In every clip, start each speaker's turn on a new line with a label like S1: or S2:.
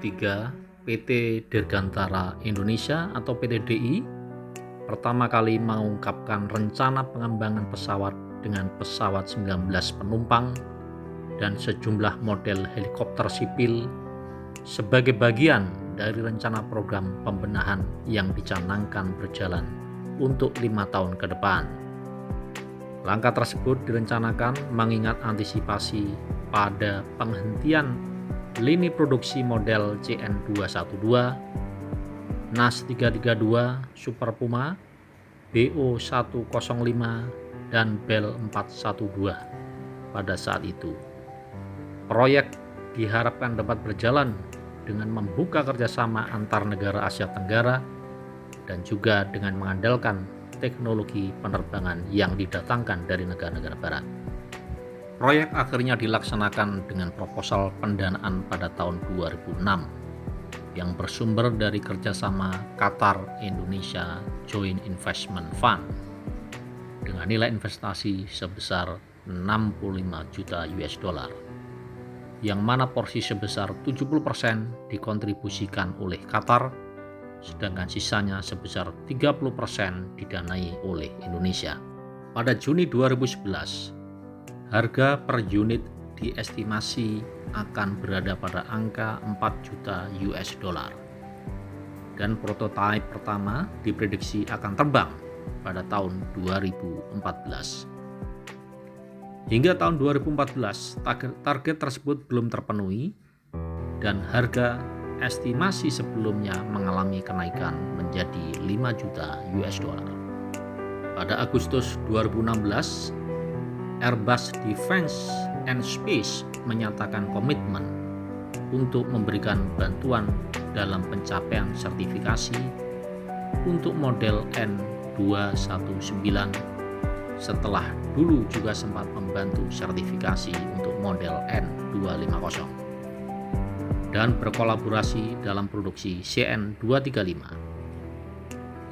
S1: ketiga, PT Dirgantara Indonesia atau PT DI pertama kali mengungkapkan rencana pengembangan pesawat dengan pesawat 19 penumpang dan sejumlah model helikopter sipil sebagai bagian dari rencana program pembenahan yang dicanangkan berjalan untuk 5 tahun ke depan. Langkah tersebut direncanakan mengingat antisipasi pada penghentian lini produksi model CN212, NAS 332, Super Puma, BO105, dan Bell 412 pada saat itu. Proyek diharapkan dapat berjalan dengan membuka kerjasama antar negara Asia Tenggara dan juga dengan mengandalkan teknologi penerbangan yang didatangkan dari negara-negara barat. Proyek akhirnya dilaksanakan dengan proposal pendanaan pada tahun 2006 yang bersumber dari kerjasama Qatar Indonesia Joint Investment Fund dengan nilai investasi sebesar 65 juta US dollar, yang mana porsi sebesar 70% dikontribusikan oleh Qatar, sedangkan sisanya sebesar 30% didanai oleh Indonesia. Pada Juni 2011, harga per unit diestimasi akan berada pada angka 4 juta US dollar. Dan prototipe pertama diprediksi akan terbang pada tahun 2014. Hingga tahun 2014, target tersebut belum terpenuhi dan harga estimasi sebelumnya mengalami kenaikan menjadi 5 juta US dollar. Pada Agustus 2016, Airbus Defence and Space menyatakan komitmen untuk memberikan bantuan dalam pencapaian sertifikasi untuk model N219 setelah dulu juga sempat membantu sertifikasi untuk model N250 dan berkolaborasi dalam produksi CN235,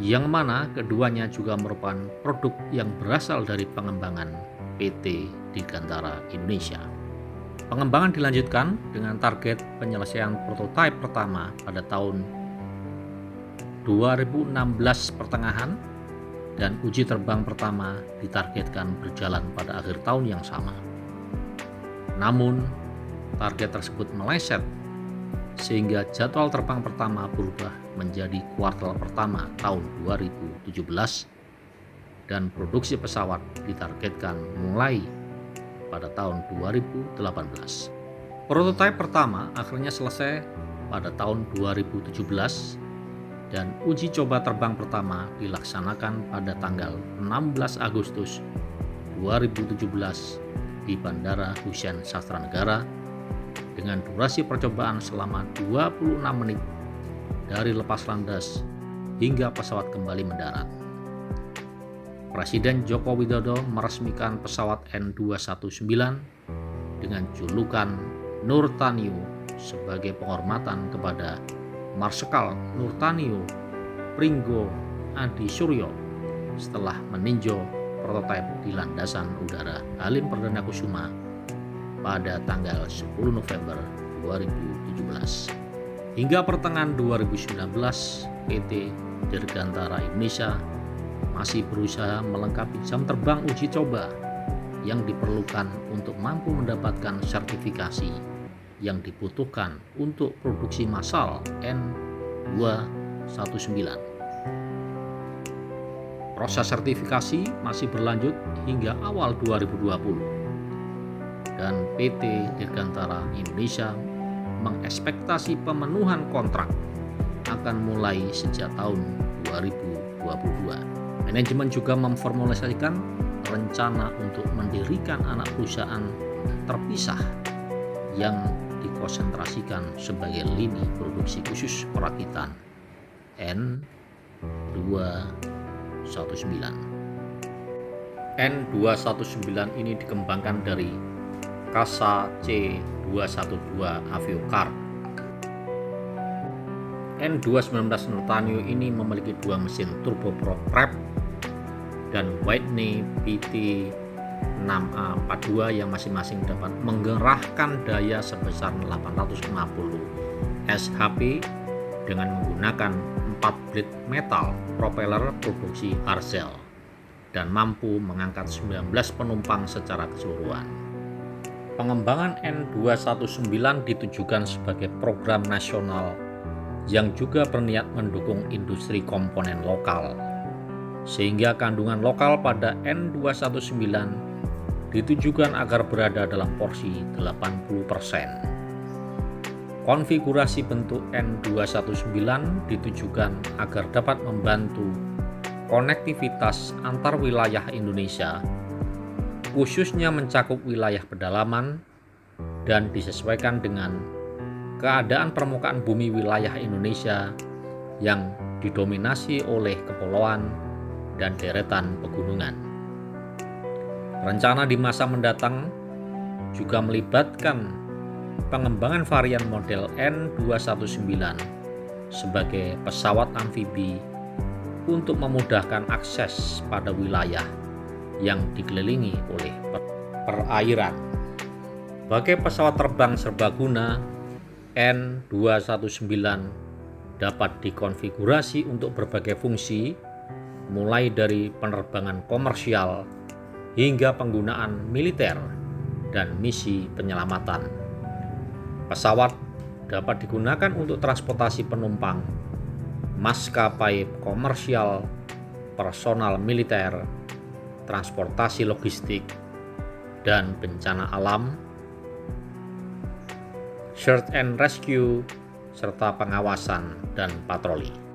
S1: yang mana keduanya juga merupakan produk yang berasal dari pengembangan PT Dirgantara Indonesia. Pengembangan dilanjutkan dengan target penyelesaian prototipe pertama pada tahun 2016 pertengahan dan uji terbang pertama ditargetkan berjalan pada akhir tahun yang sama. Namun, target tersebut meleset sehingga jadwal terbang pertama berubah menjadi kuartal pertama tahun 2017 dan produksi pesawat ditargetkan mulai pada tahun 2018. Prototipe pertama akhirnya selesai pada tahun 2017 dan uji coba terbang pertama dilaksanakan pada tanggal 16 Agustus 2017 di Bandara Hussein Sastranegara dengan durasi percobaan selama 26 menit dari lepas landas hingga pesawat kembali mendarat. Presiden Joko Widodo meresmikan pesawat N219 dengan julukan Nurtanio sebagai penghormatan kepada Marsikal Nurtanio Pringgo Adi Suryo setelah meninjau prototipe di landasan udara Halim Perdana Kusuma pada tanggal 10 November 2017. Hingga pertengahan 2019, PT Dirgantara Indonesia masih berusaha melengkapi jam terbang uji coba yang diperlukan untuk mampu mendapatkan sertifikasi yang dibutuhkan untuk produksi massal N219. Proses sertifikasi masih berlanjut hingga awal 2020 dan PT Dirgantara Indonesia mengekspektasi pemenuhan kontrak akan mulai sejak tahun 2022. Manajemen juga memformulasikan rencana untuk mendirikan anak perusahaan terpisah yang dikonsentrasikan sebagai lini produksi khusus perakitan N219. N219 ini dikembangkan dari Casa C212 Aviocar. N219 Nurtanio ini memiliki dua mesin turboprop dan Whitney PT6A42 yang masing-masing dapat menggerakkan daya sebesar 850 SHP dengan menggunakan 4 blade metal propeller produksi Arzel dan mampu mengangkat 19 penumpang secara keseluruhan. Pengembangan N219 ditujukan sebagai program nasional yang juga berniat mendukung industri komponen lokal, sehingga kandungan lokal pada N219 ditujukan agar berada dalam porsi 80%. Konfigurasi bentuk N219 ditujukan agar dapat membantu konektivitas antar wilayah Indonesia, khususnya mencakup wilayah pedalaman dan disesuaikan dengan keadaan permukaan bumi wilayah Indonesia yang didominasi oleh kepulauan dan deretan pegunungan. Rencana di masa mendatang juga melibatkan pengembangan varian model N219 sebagai pesawat amfibi untuk memudahkan akses pada wilayah yang dikelilingi oleh perairan. Sebagai pesawat terbang serbaguna, N219 dapat dikonfigurasi untuk berbagai fungsi, mulai dari penerbangan komersial hingga penggunaan militer dan misi penyelamatan. Pesawat dapat digunakan untuk transportasi penumpang, maskapai komersial, personal militer, transportasi logistik, dan bencana alam, search and rescue, serta pengawasan dan patroli.